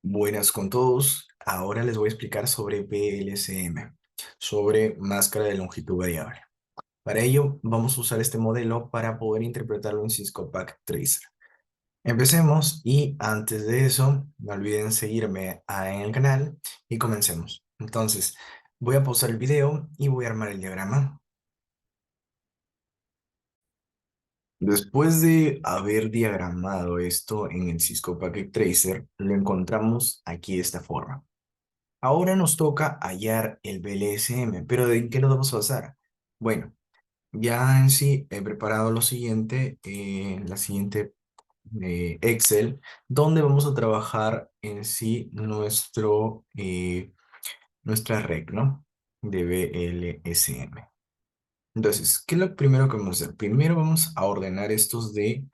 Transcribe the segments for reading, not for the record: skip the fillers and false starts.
Buenas con todos. Ahora les voy a explicar sobre VLCM, sobre máscara de longitud variable. Para ello, vamos a usar este modelo para poder interpretarlo en Cisco Packet Tracer. Empecemos y antes de eso, no olviden seguirme en el canal y comencemos. Entonces, voy a pausar el video y voy a armar el diagrama. Después de haber diagramado esto en el Cisco Packet Tracer, lo encontramos aquí de esta forma. Ahora nos toca hallar el BLSM, pero ¿de qué nos vamos a basar? Bueno, ya en sí he preparado lo siguiente, la siguiente Excel, donde vamos a trabajar en sí nuestra red, ¿no? De BLSM. Entonces, ¿qué es lo primero que vamos a hacer? Primero vamos a ordenar estos de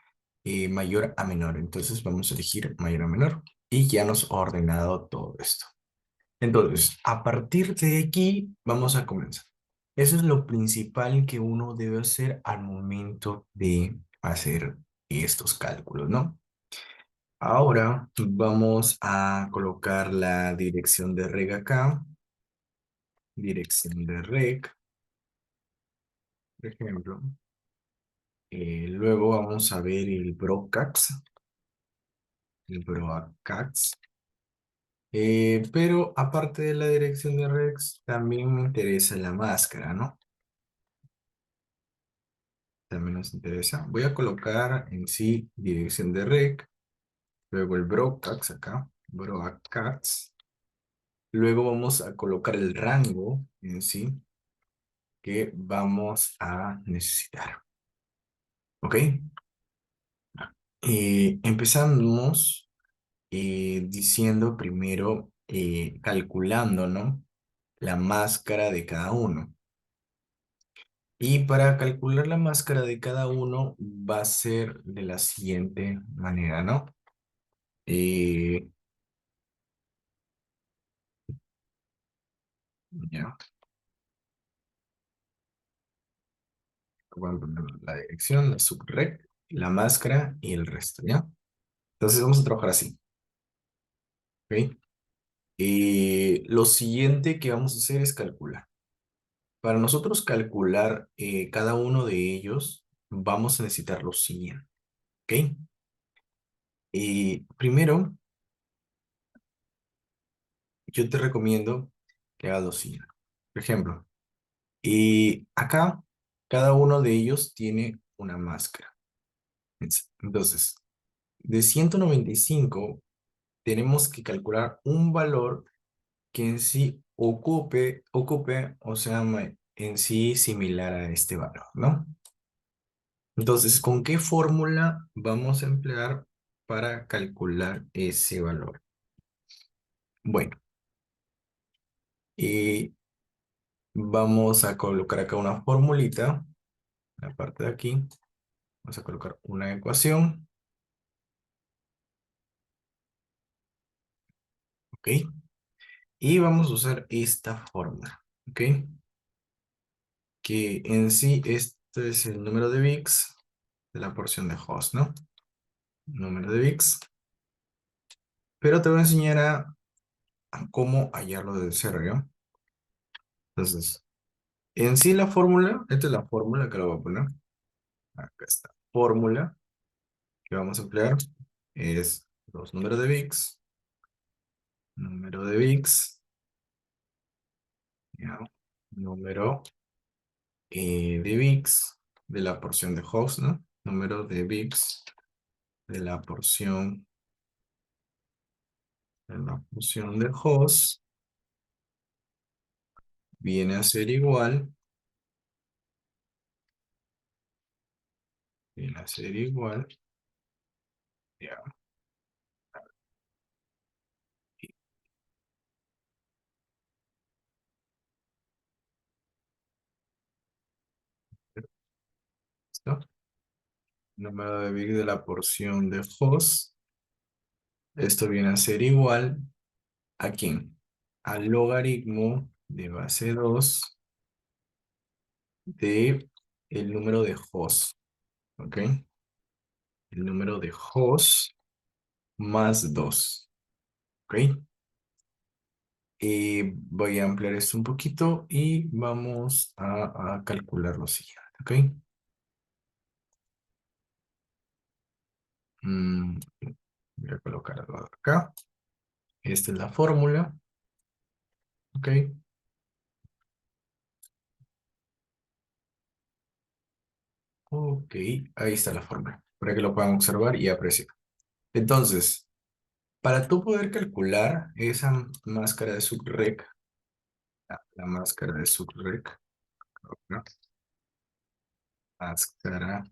mayor a menor. Entonces vamos a elegir mayor a menor y ya nos ha ordenado todo esto. Entonces, a partir de aquí vamos a comenzar. Eso es lo principal que uno debe hacer al momento de hacer estos cálculos, ¿no? Ahora vamos a colocar la dirección de reg acá, dirección de reg, por ejemplo. Luego vamos a ver el broadcast. Pero aparte de la dirección de regs, también me interesa la máscara, ¿no? También nos interesa. Voy a colocar en sí dirección de rec, luego el broadcast acá, broadcast. Luego vamos a colocar el rango en sí que vamos a necesitar. ¿Ok? Empezamos diciendo primero, calculando, ¿no? La máscara de cada uno. Y para calcular la máscara de cada uno va a ser de la siguiente manera, ¿no? Eh, ya, voy a poner la dirección, la subrec, la máscara y el resto, ¿ya? Entonces vamos a trabajar así, ¿ok? Lo siguiente que vamos a hacer es calcular. Para nosotros calcular cada uno de ellos, vamos a necesitar lo siguiente, ¿ok? Primero, yo te recomiendo que hagas lo siguiente. Por ejemplo, acá, cada uno de ellos tiene una máscara. Entonces, de 195 tenemos que calcular un valor que en sí ocupe, o sea, en sí similar a este valor, ¿no? Entonces, ¿con qué fórmula vamos a emplear para calcular ese valor? Bueno, y vamos a colocar acá una formulita, en la parte de aquí, vamos a colocar una ecuación, ¿ok? Y vamos a usar esta fórmula, ¿ok? Que en sí este es el número de bits de la porción de host, ¿no? Número de bits. Pero te voy a enseñar a cómo hallarlo de cero, ¿ya? Entonces, en sí la fórmula, esta es la fórmula que lo voy a poner. Acá está. Fórmula que vamos a emplear es los números de bits, número de bits, ¿ya? Número de bits de la porción de host, ¿no? Número de bits de la porción de host viene a ser igual, viene a ser igual, ya, ¿listo? Número de bits de la porción de host, esto viene a ser igual, ¿a quién? Al logaritmo de base 2 de el número de host, ¿ok? El número de host más 2. ¿Ok? Voy a ampliar esto un poquito y vamos a calcular lo siguiente. ¿Ok? Voy a colocar algo acá. Esta es la fórmula. ¿Ok? Ok, ahí está la fórmula, para que lo puedan observar y apreciar. Entonces, para tú poder calcular esa máscara de subrec, la máscara de subrec, ¿no? Máscara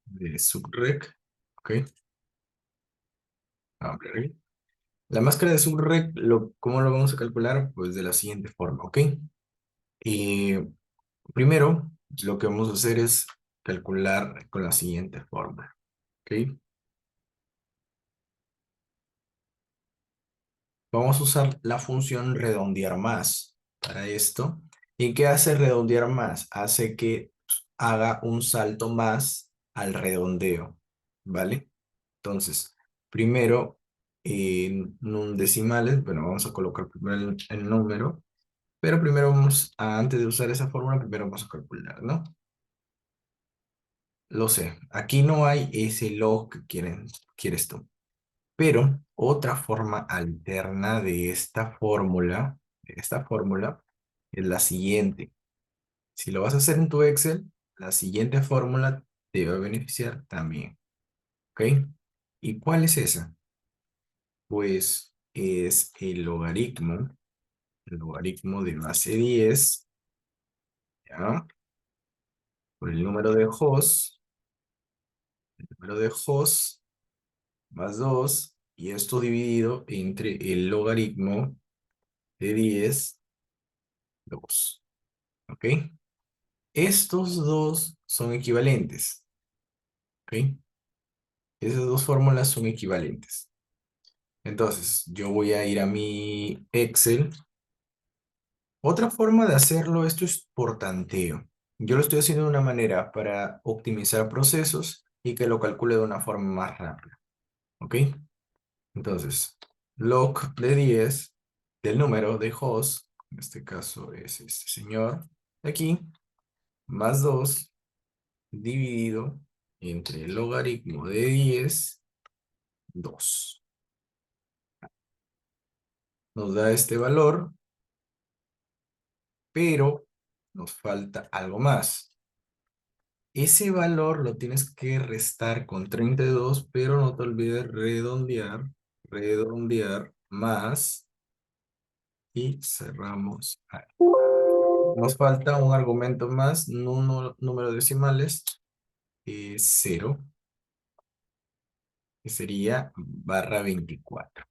de subrec, ¿ok? Vamos a ver. La máscara de subrec, ¿cómo lo vamos a calcular? Pues de la siguiente forma, ¿ok? Y primero, lo que vamos a hacer es calcular con la siguiente forma, ¿ok? Vamos a usar la función redondear más para esto. ¿Y qué hace redondear más? Hace que haga un salto más al redondeo, ¿vale? Entonces, primero en un decimales, bueno, vamos a colocar primero el número, pero primero antes de usar esa fórmula, primero vamos a calcular, ¿no? Lo sé, aquí no hay ese log que quieres tú. Pero otra forma alterna de esta fórmula, es la siguiente. Si lo vas a hacer en tu Excel, la siguiente fórmula te va a beneficiar también. ¿Ok? ¿Y cuál es esa? Pues es el logaritmo de base 10, ¿ya? Por el número de host más 2 y esto dividido entre el logaritmo de 10, 2. ¿Ok? Estos dos son equivalentes, ¿ok? Esas dos fórmulas son equivalentes. Entonces, yo voy a ir a mi Excel. Otra forma de hacerlo, esto es por tanteo. Yo lo estoy haciendo de una manera para optimizar procesos y que lo calcule de una forma más rápida, ¿ok? Entonces, log de 10 del número de host, en este caso es este señor de aquí, más 2 dividido entre el logaritmo de 10, 2. Nos da este valor, pero nos falta algo más. Ese valor lo tienes que restar con 32, pero no te olvides redondear más y cerramos ahí. Nos falta un argumento más, un número de decimales, 0, que sería /24.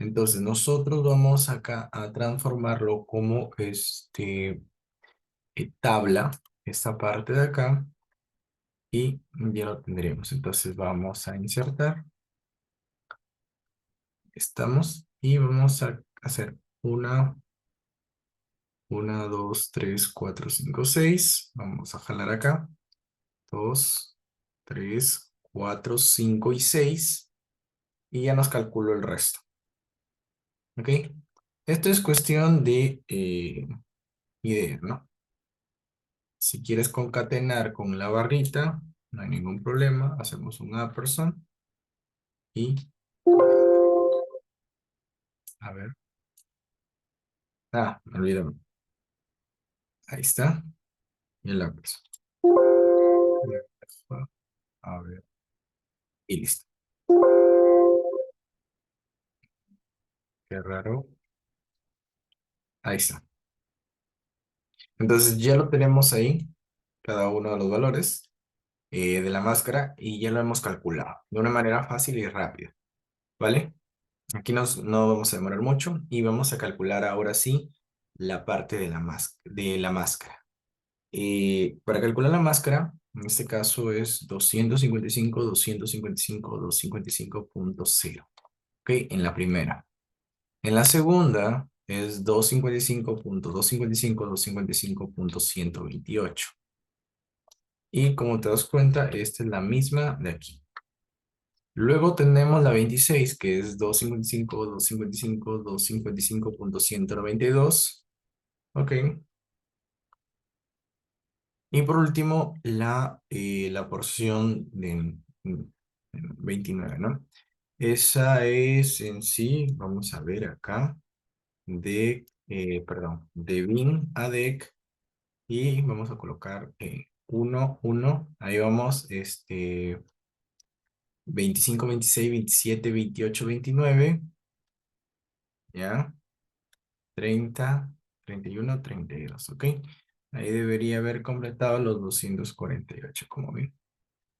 Entonces nosotros vamos acá a transformarlo como tabla, esta parte de acá, y ya lo tendremos. Entonces vamos a insertar, estamos, y vamos a hacer una, dos, tres, cuatro, cinco, seis. Vamos a jalar acá, 2, 3, 4, 5 y 6, y ya nos calculo el resto. ¿Ok? Esto es cuestión de ideas, ¿no? Si quieres concatenar con la barrita, no hay ningún problema. Hacemos un ampersand y, a ver, me olvidé. Ahí está. Y el ampersand. A ver, y listo. Qué raro. Ahí está. Entonces ya lo tenemos ahí, cada uno de los valores de la máscara, y ya lo hemos calculado de una manera fácil y rápida. ¿Vale? Aquí no vamos a demorar mucho y vamos a calcular ahora sí la parte de la máscara. Para calcular la máscara, en este caso es 255, 255, 255.0. ¿Ok? En la primera. En la segunda es 255.255, 255.128. Y como te das cuenta, esta es la misma de aquí. Luego tenemos la 26, que es 255, 255.192. Ok. Y por último, la porción de 29, ¿no? Esa es en sí, vamos a ver acá, perdón, de bin a dec, y vamos a colocar 1, 1, ahí vamos, 25, 26, 27, 28, 29, ¿ya? 30, 31, 32, ¿ok? Ahí debería haber completado los 248, como ven.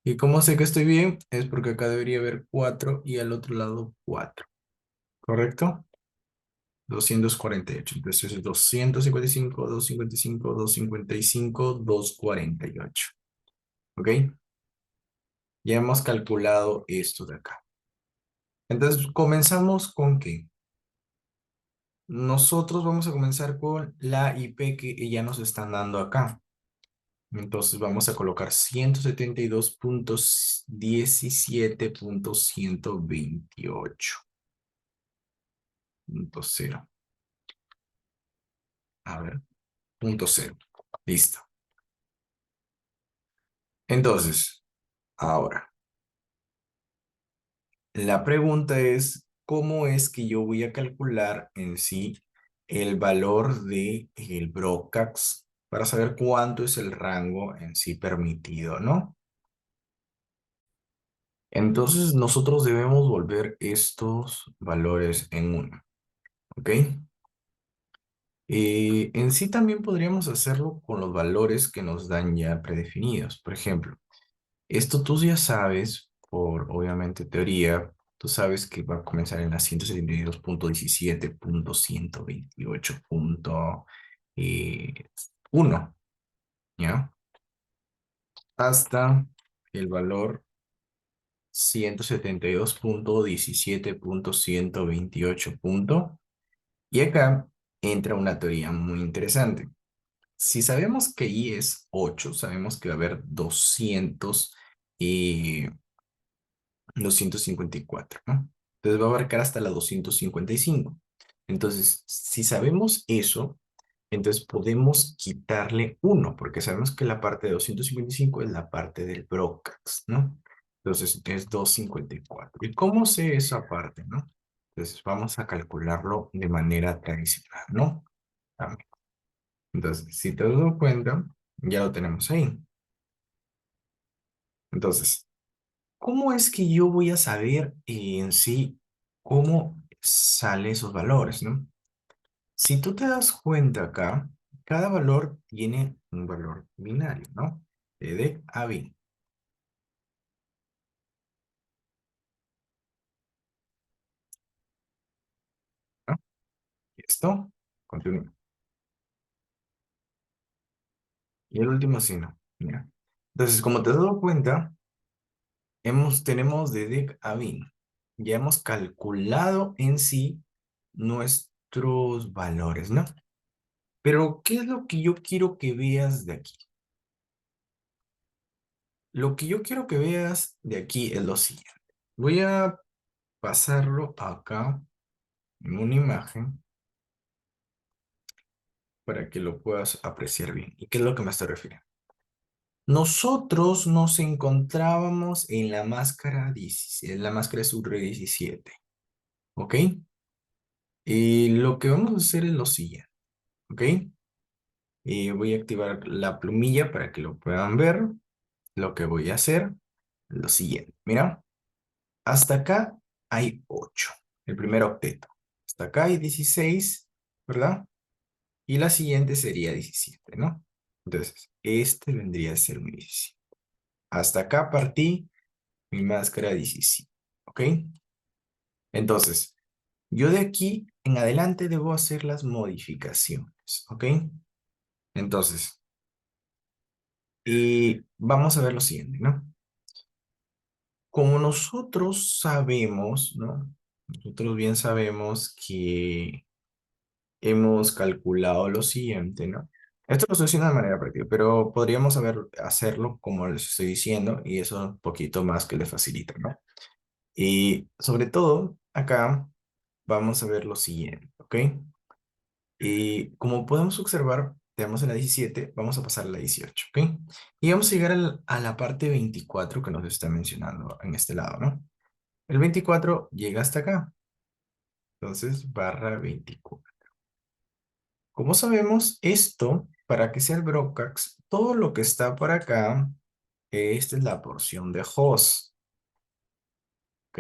¿Y cómo sé que estoy bien? Es porque acá debería haber 4 y al otro lado 4, ¿correcto? 248. Entonces es 255, 255, 255, 248. ¿Ok? Ya hemos calculado esto de acá. Entonces comenzamos con qué. Nosotros vamos a comenzar con la IP que ya nos están dando acá. Entonces vamos a colocar 172.17.128.0. A ver, punto cero. Listo. Entonces, ahora, la pregunta es, ¿cómo es que yo voy a calcular en sí el valor de el Brocax para saber cuánto es el rango en sí permitido, ¿no? Entonces, nosotros debemos volver estos valores en uno, ¿ok? En sí también podríamos hacerlo con los valores que nos dan ya predefinidos. Por ejemplo, esto tú ya sabes, por obviamente teoría, tú sabes que va a comenzar en la 172.17.128.1, ¿ya? Hasta el valor 172.17.128. Y acá entra una teoría muy interesante. Si sabemos que I es 8, sabemos que va a haber 254, ¿no? Entonces va a abarcar hasta la 255. Entonces, si sabemos eso, entonces podemos quitarle uno, porque sabemos que la parte de 255 es la parte del Brocax, ¿no? Entonces es 254. ¿Y cómo sé esa parte, no? Entonces vamos a calcularlo de manera tradicional, ¿no? También. Entonces, si te das cuenta, ya lo tenemos ahí. Entonces, ¿cómo es que yo voy a saber en sí cómo salen esos valores, ¿no? Si tú te das cuenta acá, cada valor tiene un valor binario, ¿no? De a b, ¿no? Y esto, continúa. Y el último signo, mira. Entonces, como te has dado cuenta, tenemos de dec a bin. Ya hemos calculado en sí nuestros valores, ¿no? Pero, ¿qué es lo que yo quiero que veas de aquí? Lo que yo quiero que veas de aquí es lo siguiente. Voy a pasarlo acá en una imagen para que lo puedas apreciar bien. ¿Y qué es lo que me estoy refiriendo? Nosotros nos encontrábamos en la máscara 17, en la máscara Surre 17, ¿ok? Y lo que vamos a hacer es lo siguiente, ¿ok? Y voy a activar la plumilla para que lo puedan ver. Lo que voy a hacer es lo siguiente. Mira, hasta acá hay 8, el primer octeto. Hasta acá hay 16, ¿verdad? Y la siguiente sería 17, ¿no? Entonces, este vendría a ser mi 17. Hasta acá partí mi máscara 17, ¿ok? Entonces, yo de aquí en adelante debo hacer las modificaciones, ¿ok? Entonces, y vamos a ver lo siguiente, ¿no? Como nosotros sabemos, ¿no? Nosotros bien sabemos que hemos calculado lo siguiente, ¿no? Esto lo estoy haciendo de manera práctica, pero hacerlo como les estoy diciendo y eso un poquito más que les facilita, ¿no? Y sobre todo, acá vamos a ver lo siguiente, ¿ok? Y como podemos observar, tenemos en la 17, vamos a pasar a la 18, ¿ok? Y vamos a llegar a la parte 24 que nos está mencionando en este lado, ¿no? El 24 llega hasta acá, entonces barra 24. Como sabemos, esto, para que sea el brocax, todo lo que está por acá, esta es la porción de host, ¿ok?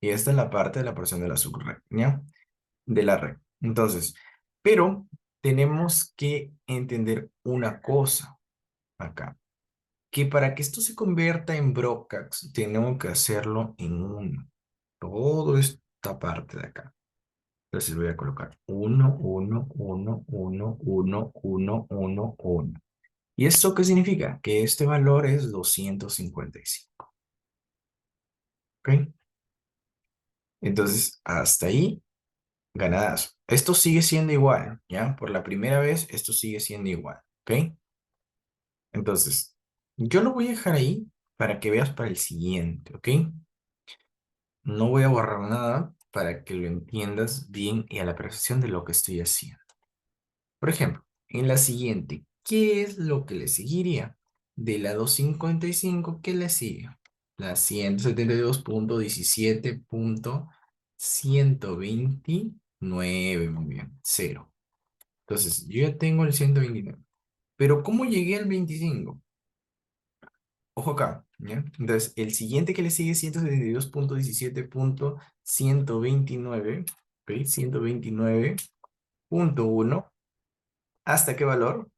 Y esta es la parte de la porción de la subred, ¿ya? De la red. Entonces, pero tenemos que entender una cosa acá, que para que esto se convierta en brocax, tenemos que hacerlo en uno. Toda esta parte de acá. Entonces voy a colocar uno, uno, uno, uno, uno, uno, uno, uno. ¿Y esto qué significa? Que este valor es 255. ¿Ok? Entonces, hasta ahí, ganadas. Esto sigue siendo igual, ¿ya? Por la primera vez, esto sigue siendo igual. ¿Ok? Entonces, yo lo voy a dejar ahí para que veas para el siguiente. ¿Ok? No voy a borrar nada para que lo entiendas bien y a la perfección de lo que estoy haciendo. Por ejemplo, en la siguiente, ¿qué es lo que le seguiría? De la 255, ¿qué le sigue? La 172.17.129, muy bien, cero. Entonces, yo ya tengo el 129. Pero ¿cómo llegué al 25? Ojo acá, ¿ya? Entonces, el siguiente que le sigue es 172.17.129, ¿ok? 129.1, ¿hasta qué valor?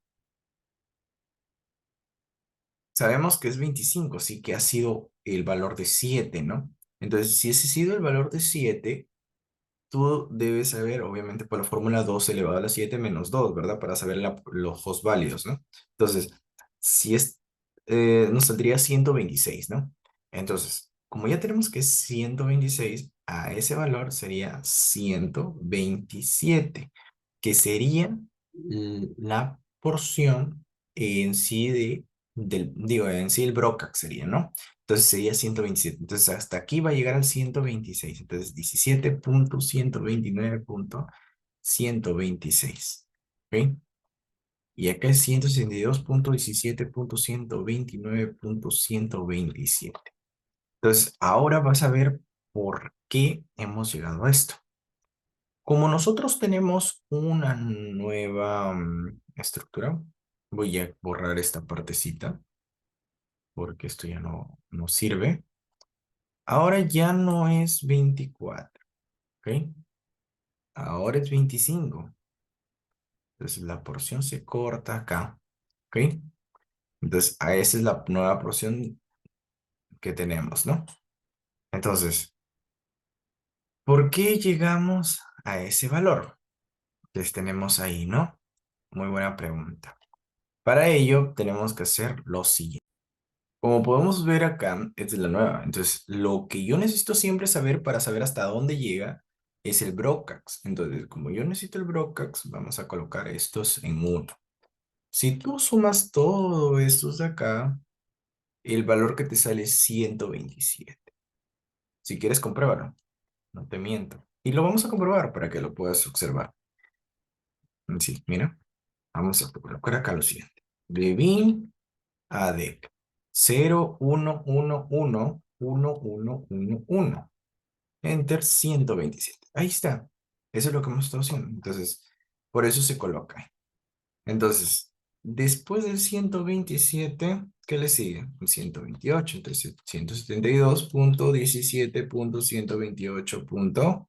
Sabemos que es 25, sí que ha sido el valor de 7, ¿no? Entonces, si ese ha sido el valor de 7, tú debes saber, obviamente, por la fórmula 2 elevado a la 7 menos 2, ¿verdad? Para saber los host válidos, ¿no? Entonces, si es, nos saldría 126, ¿no? Entonces, como ya tenemos que es 126, a ese valor sería 127, que sería la porción en sí digo, en sí el Brocax sería, ¿no? Entonces sería 127. Entonces hasta aquí va a llegar al 126. Entonces 17.129.126. ¿Ok? Y acá es 162.17.129.127. Entonces ahora vas a ver por qué hemos llegado a esto. Como nosotros tenemos una nueva estructura, voy a borrar esta partecita porque esto ya no sirve. Ahora ya no es 24, ¿ok? Ahora es 25. Entonces la porción se corta acá, ¿ok? Entonces a esa es la nueva porción que tenemos, ¿no? Entonces, ¿por qué llegamos a ese valor? Les tenemos ahí, ¿no? Muy buena pregunta. Para ello tenemos que hacer lo siguiente. Como podemos ver acá, esta es la nueva. Entonces, lo que yo necesito siempre saber para saber hasta dónde llega es el Brocax. Entonces, como yo necesito el Brocax, vamos a colocar estos en uno. Si tú sumas todo estos de acá, el valor que te sale es 127. Si quieres, compruébalo. No te miento. Y lo vamos a comprobar para que lo puedas observar. Sí, mira. Vamos a colocar acá lo siguiente. De bin a dec. 0, 1, 1, 1, 1, 1, 1. Enter 127. Ahí está. Eso es lo que hemos estado haciendo. Entonces, por eso se coloca ahí. Entonces, después del 127, ¿qué le sigue? El 128. Entonces, 172.17.128.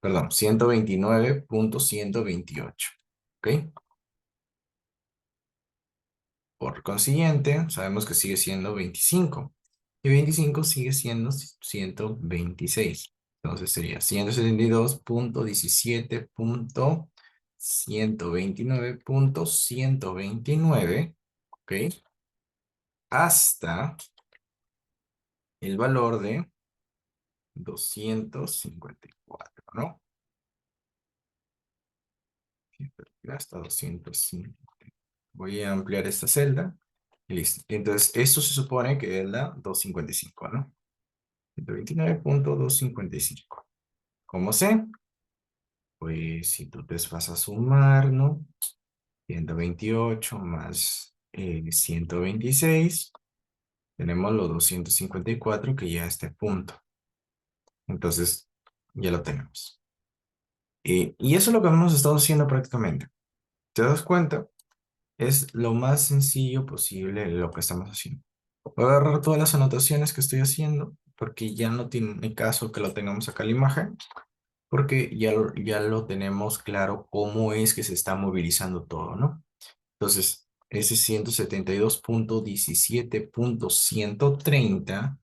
Perdón, 129.128. ¿Ok? Por consiguiente, sabemos que sigue siendo 25. Y 25 sigue siendo 126. Entonces sería 172.17.129.129, ¿ok? Hasta el valor de 254, ¿no? Hasta 250. Voy a ampliar esta celda Y listo. Entonces, esto se supone que es la 255, ¿no? 129.255. ¿Cómo sé? Pues si tú te vas a sumar, ¿no? 128 más 126, tenemos los 254 que ya a este punto. Entonces, ya lo tenemos. Y eso es lo que hemos estado haciendo prácticamente. ¿Te das cuenta? Es lo más sencillo posible lo que estamos haciendo. Voy a agarrar todas las anotaciones que estoy haciendo, porque ya no tiene caso que lo tengamos acá en la imagen, porque ya lo tenemos claro cómo es que se está movilizando todo, ¿no? Entonces, ese 172.17.130.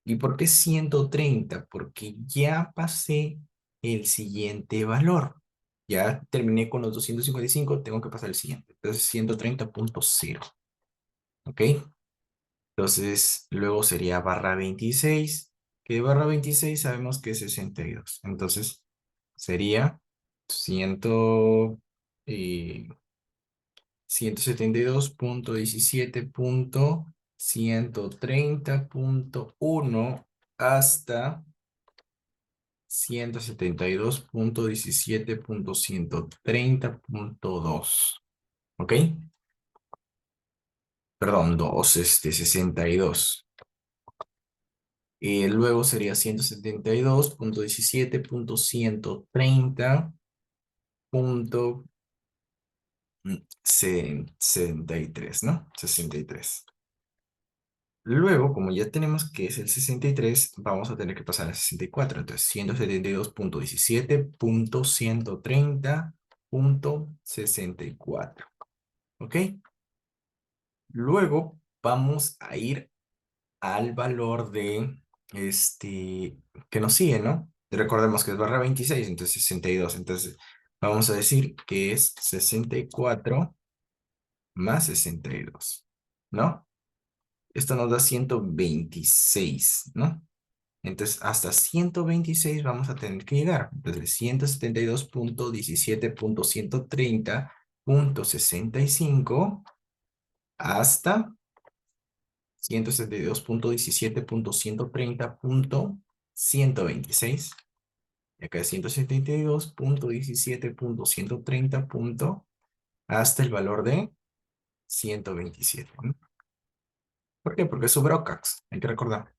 ¿Y por qué 130? Porque ya pasé el siguiente valor. Ya terminé con los 255, tengo que pasar el siguiente. Entonces, 130.0. ¿Ok? Entonces, luego sería barra 26, que de barra 26 sabemos que es 62. Entonces, sería 100, eh, 172.17.130.1 hasta 172.17.130.2. ¿Ok? Perdón, 2, 62. Luego sería 172.17.130.63, ¿no? 63. Luego, como ya tenemos que es el 63, vamos a tener que pasar al 64. Entonces, 172.17.130.64. ¿Ok? Luego vamos a ir al valor de que nos sigue, ¿no? Recordemos que es barra 26, entonces 62. Entonces, vamos a decir que es 64 más 62, ¿no? Esto nos da 126, ¿no? Entonces, hasta 126 vamos a tener que llegar. Entonces, 172.17.130.65 hasta 172.17.130.126. Y acá es 172.17.130. Hasta el valor de 127, ¿no? ¿Por qué? Porque es su Brocax, hay que recordar.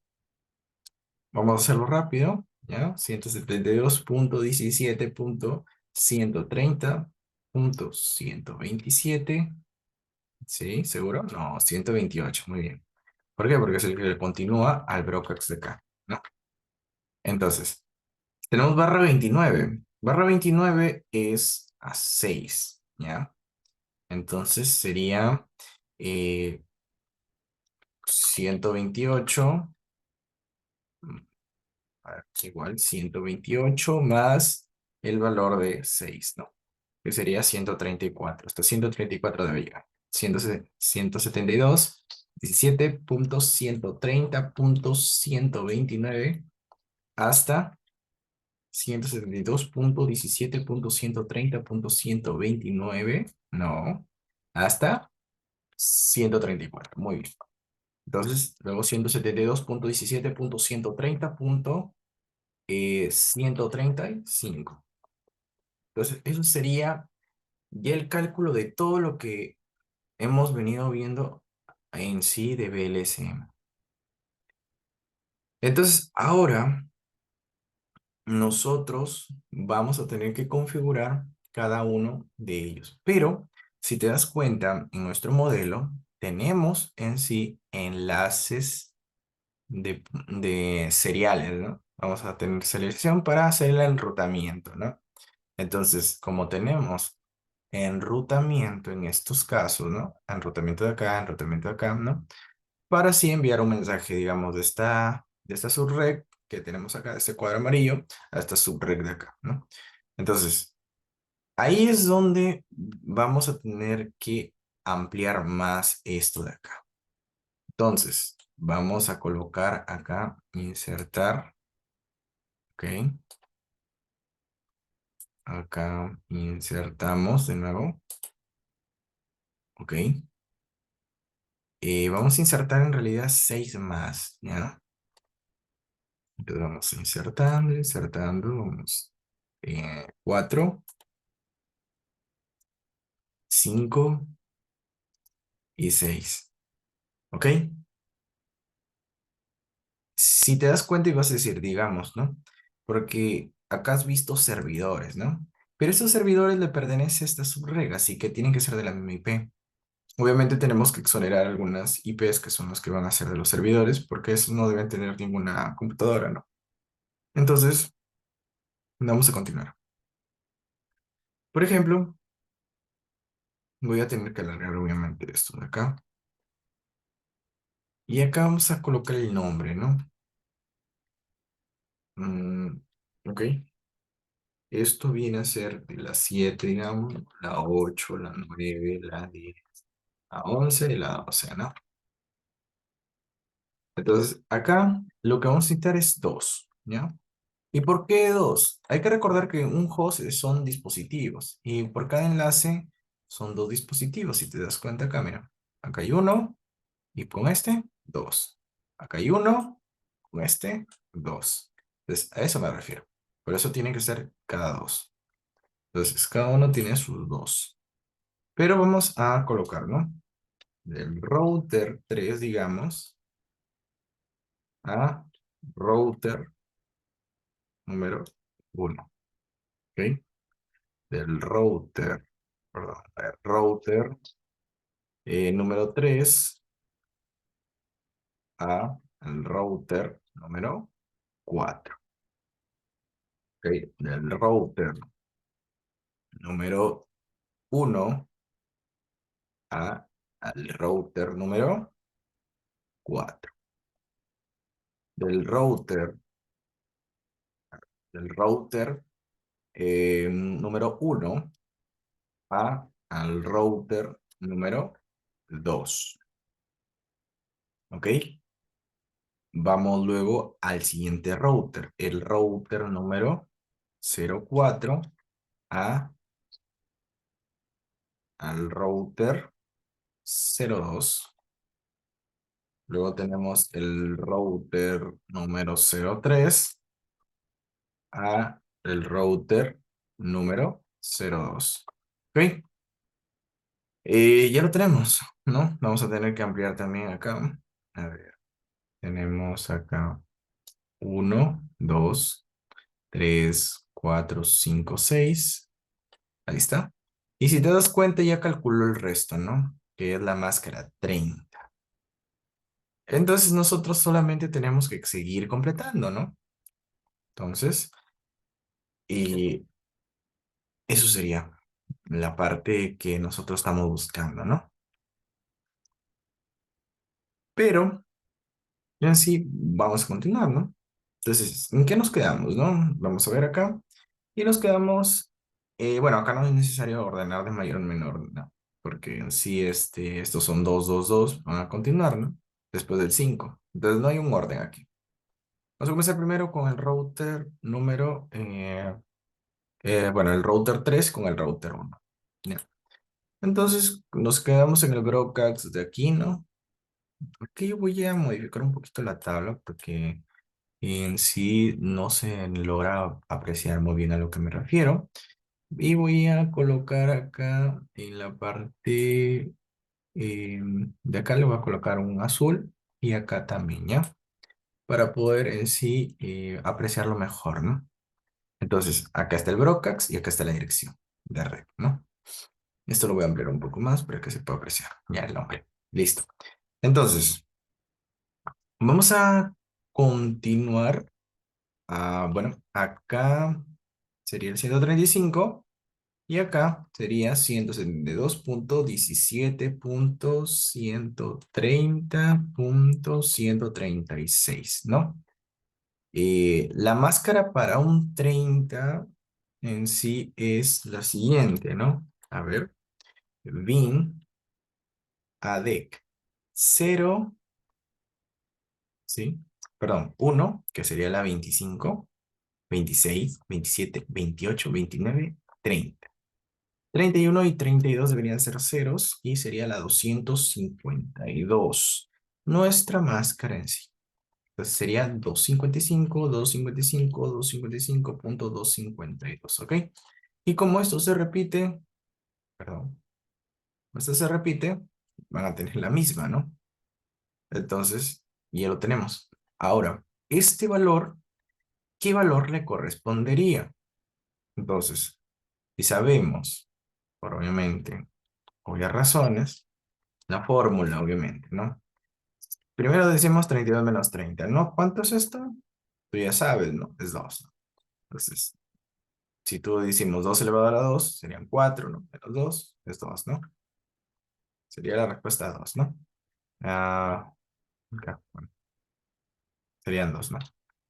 Vamos a hacerlo rápido, ¿ya? 172.17.130.127. ¿Sí? ¿Seguro? No, 128, muy bien. ¿Por qué? Porque es el que continúa al Brocax de acá, ¿no? Entonces, tenemos barra 29. Barra 29 es a 6, ¿ya? Entonces sería 128, a ver, igual 128 más el valor de 6, ¿no? Que sería 134. Hasta 134 debe llegar. 172, 17.130.129 hasta 172.17.130.129. No, hasta 134. Muy bien. Entonces, luego 172.17.130.135. Entonces, eso sería ya el cálculo de todo lo que hemos venido viendo en sí de VLSM. Entonces, ahora nosotros vamos a tener que configurar cada uno de ellos. Pero, si te das cuenta, en nuestro modelo tenemos en sí enlaces de seriales, ¿no? Vamos a tener selección para hacer el enrutamiento, ¿no? Entonces, como tenemos enrutamiento en estos casos, ¿no? Enrutamiento de acá, ¿no? Para así enviar un mensaje, digamos, de esta subrec que tenemos acá, de este cuadro amarillo, a esta subrec de acá, ¿no? Entonces, ahí es donde vamos a tener que ampliar más esto de acá. Entonces, vamos a colocar acá, insertar, ¿ok? Acá insertamos de nuevo, ¿ok? Vamos a insertar en realidad 6 más, ¿ya? Entonces vamos insertando, insertando, vamos. 4, 5 y 6. ¿Ok? Si te das cuenta y vas a decir, digamos, ¿no? Porque acá has visto servidores, ¿no? Pero esos servidores le pertenecen a esta subrega, así que tienen que ser de la misma IP. Obviamente tenemos que exonerar algunas IPs que son las que van a ser de los servidores, porque esos no deben tener ninguna computadora, ¿no? Entonces, vamos a continuar. Por ejemplo, voy a tener que alargar obviamente esto de acá. Y acá vamos a colocar el nombre, ¿no? Mm, ok. Esto viene a ser de la 7, digamos, la 8, la 9, la 10, la 11 y la 12, ¿no? Entonces, acá lo que vamos a necesitar es 2, ¿ya? ¿Y por qué 2? Hay que recordar que un host son dispositivos y por cada enlace son 2 dispositivos. Si te das cuenta acá, mira, acá hay uno y con este, 2. Acá hay uno, con este, 2. Entonces, a eso me refiero. Por eso tienen que ser cada 2. Entonces, cada uno tiene sus 2. Pero vamos a colocar, ¿no? Del router 3, digamos, a router número 1. ¿Ok? Del router, perdón, del router número 3 a el router número 4. ¿Ok? Del router número 1 a al router número 4. Del router, del router número 1 al router número 2. ¿Ok? Vamos luego al siguiente router, el router número 04 a, al router 02. Luego tenemos el router número 03 a el router número 02. ¿Ok? Ya lo tenemos, ¿no? Vamos a tener que ampliar también acá. A ver, tenemos acá 1, 2, 3, 4, 5, 6. Ahí está. Y si te das cuenta, ya calculó el resto, ¿no? Que es la máscara 30. Entonces nosotros solamente tenemos que seguir completando, ¿no? Entonces, y eso sería la parte que nosotros estamos buscando, ¿no? Pero, en sí, vamos a continuar, ¿no? Entonces, ¿en qué nos quedamos, no? Vamos a ver acá. Y nos quedamos, bueno, acá no es necesario ordenar de mayor a menor, ¿no? Porque en sí, estos son 2, 2, 2, van a continuar, ¿no? Después del 5. Entonces no hay un orden aquí. Vamos a comenzar primero con el router número, bueno, el router 3 con el router 1. ¿Ya? Entonces nos quedamos en el broadcast de aquí, ¿no? Aquí voy a modificar un poquito la tabla porque en sí no se logra apreciar muy bien a lo que me refiero. Y voy a colocar acá en la parte de acá le voy a colocar un azul y acá también, ¿ya? Para poder en sí apreciarlo mejor, ¿no? Entonces, acá está el broadcast y acá está la dirección de red, ¿no? Esto lo voy a ampliar un poco más para que se pueda apreciar. Ya el nombre. Listo. Entonces, vamos a continuar. Bueno, acá sería el 135. Y acá sería 172.17.130.136, ¿no? La máscara para un 30 en sí es la siguiente, ¿no? A ver, bin adec 0, ¿sí? Perdón, 1, que sería la 25, 26, 27, 28, 29, 30. 31 y 32 deberían ser ceros y sería la 252. Nuestra máscara en sí. Entonces sería 255, 255, 255.252, ¿ok? Y como esto se repite, perdón, esto se repite, van a tener la misma, ¿no? Entonces, ya lo tenemos. Ahora, este valor, ¿qué valor le correspondería? Entonces, si sabemos, por obviamente, obvias razones, la fórmula, obviamente, ¿no? Primero decimos 32 menos 30, ¿no? ¿Cuánto es esto? Tú ya sabes, ¿no? Es 2, ¿no? Entonces, si tú decimos 2 elevado a la 2, serían 4, ¿no? Menos 2 es 2, ¿no? Sería la respuesta 2, ¿no? Ah, acá, bueno, serían 2, ¿no?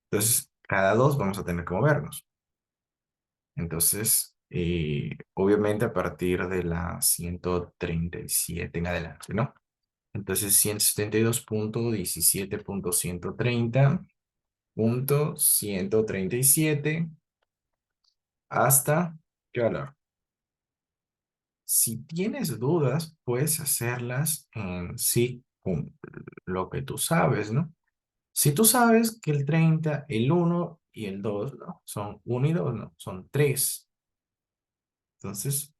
Entonces, cada 2 vamos a tener que movernos. Entonces, obviamente a partir de la 137 en adelante, ¿no? Entonces, 172.17.30.137 hasta, ¿qué valor? Si tienes dudas, puedes hacerlas en sí con lo que tú sabes, ¿no? Si tú sabes que el 30, el uno y el 2, ¿no? Son uno y 2, ¿no? Son 3. Entonces,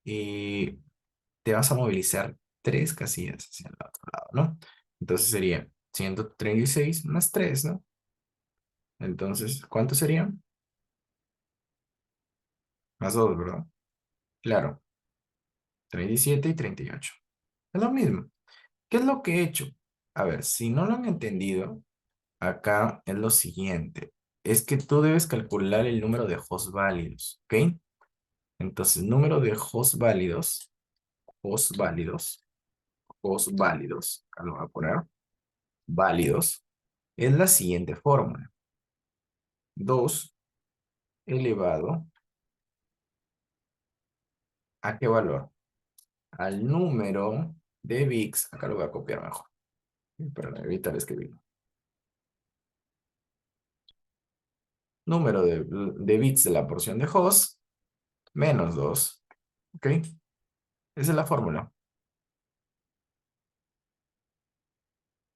eh, te vas a movilizar 3 casillas hacia el otro lado, ¿no? Entonces sería 136 más 3, ¿no? Entonces, ¿cuánto sería? Más 2, ¿verdad? Claro, 37 y 38. Es lo mismo. ¿Qué es lo que he hecho? A ver, si no lo han entendido, acá es lo siguiente. Es que tú debes calcular el número de hosts válidos, ¿ok? Entonces, número de hosts válidos, hosts válidos, acá lo voy a poner, válidos, es la siguiente fórmula. 2 elevado, ¿a qué valor? Al número de bits, acá lo voy a copiar mejor, para evitar escribirlo. Número de bits de la porción de host menos 2, ¿ok? Esa es la fórmula.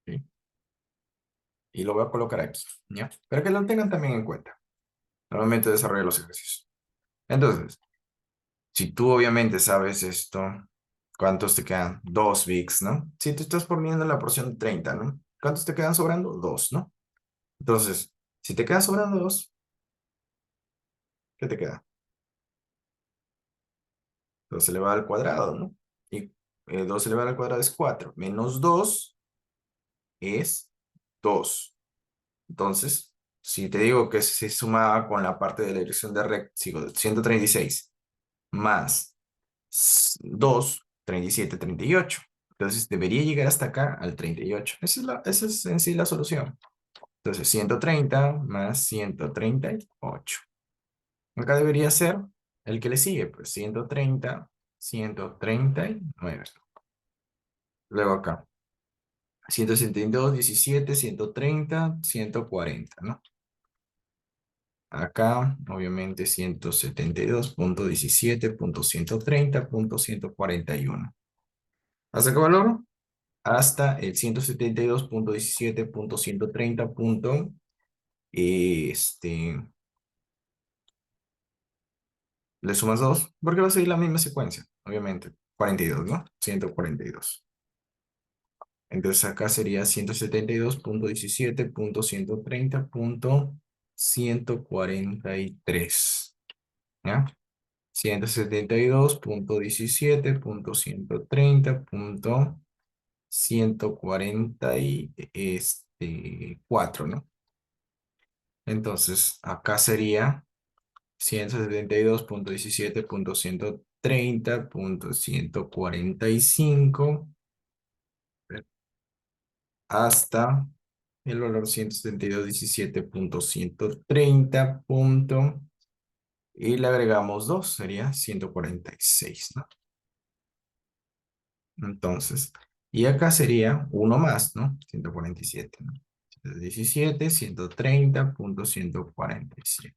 ¿Sí? Y lo voy a colocar aquí, ¿ya? Para que lo tengan también en cuenta. Normalmente desarrollo los ejercicios. Entonces, si tú obviamente sabes esto, ¿cuántos te quedan? 2 bits, ¿no? Si tú estás poniendo la porción de 30, ¿no? ¿Cuántos te quedan sobrando? 2, ¿no? Entonces, si te quedan sobrando 2, ¿qué te queda? 2 elevado al cuadrado, ¿no? Y 2 elevado al cuadrado es 4. Menos 2 es 2. Entonces, si te digo que se sumaba con la parte de la dirección de recta, sigo 136 más 2, 37, 38. Entonces, debería llegar hasta acá al 38. Esa es en sí la solución. Entonces, 130 más 138. Acá debería ser el que le sigue, pues 130, 139. Luego acá, 162, 17, 130, 140, ¿no? Acá, obviamente, 172.17.130.141. ¿Hasta qué valor? Hasta el 172.17.130. Le sumas 2 porque va a seguir la misma secuencia, obviamente. 42, ¿no? 142. Entonces acá sería 172.17.130.143. ¿Ya? 172.17.130.144, ¿no? Entonces, acá sería 172.17.130.145 hasta el valor 172.17.130. Y le agregamos 2, sería 146, ¿no? Entonces, y acá sería uno más, ¿no? 147, ¿no? 117, 130.147.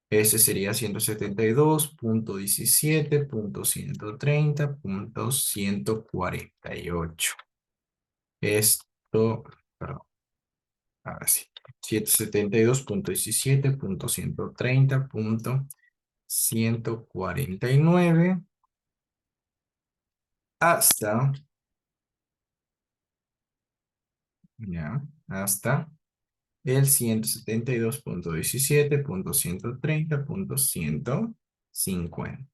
Este sería 172.17.130.148. Esto, perdón, ahora sí. 172.17.130.149 hasta, ya, hasta el 172.17.130.150.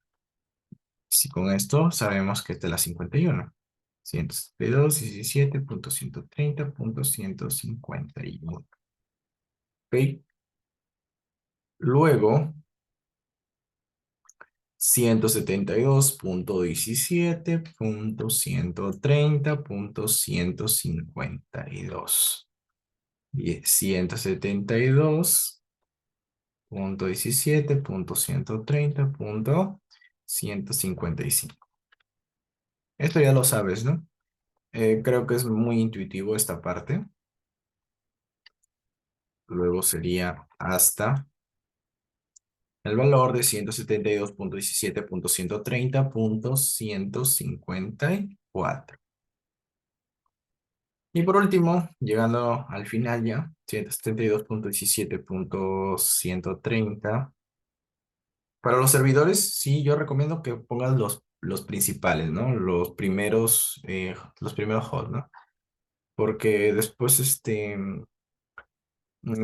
Si con esto sabemos que esta es la 51. 172.17.130.151. ¿Ok? Luego, 172.17.130.152. Y 172.17.130.155. Esto ya lo sabes, ¿no? Creo que es muy intuitivo esta parte. Luego sería hasta el valor de 172.17.130.154. Y por último, llegando al final ya, 172.17.130. Para los servidores, sí, yo recomiendo que pongas los principales, ¿no? Los primeros hosts, ¿no? Porque después,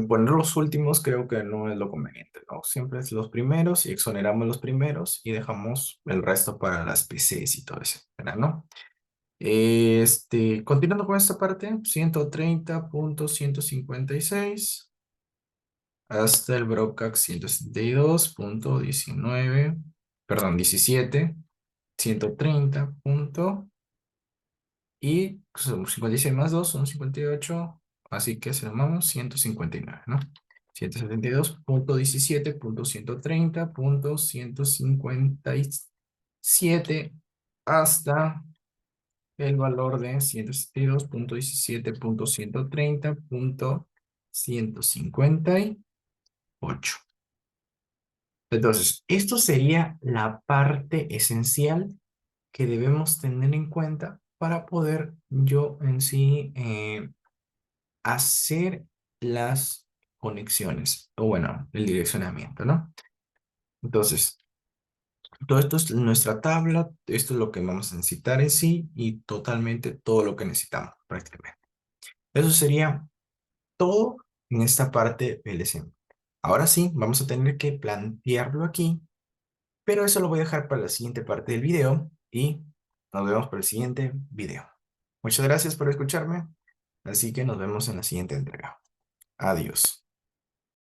poner los últimos creo que no es lo conveniente, ¿no? Siempre es los primeros y exoneramos los primeros y dejamos el resto para las PCs y todo eso, ¿verdad? ¿No? Continuando con esta parte, 130.156 hasta el Brocax 172.19, perdón, 17, 130 y son 56 más 2 son 58, así que sumamos 159, ¿no? 172.17.130.157 hasta el valor de 172.17.130.158. Entonces, esto sería la parte esencial que debemos tener en cuenta para poder yo en sí hacer las conexiones, o bueno, el direccionamiento, ¿no? Entonces, todo esto es nuestra tabla, esto es lo que vamos a necesitar en sí y totalmente todo lo que necesitamos prácticamente. Eso sería todo en esta parte PLC. Ahora sí, vamos a tener que plantearlo aquí, pero eso lo voy a dejar para la siguiente parte del video y nos vemos para el siguiente video. Muchas gracias por escucharme, así que nos vemos en la siguiente entrega. Adiós.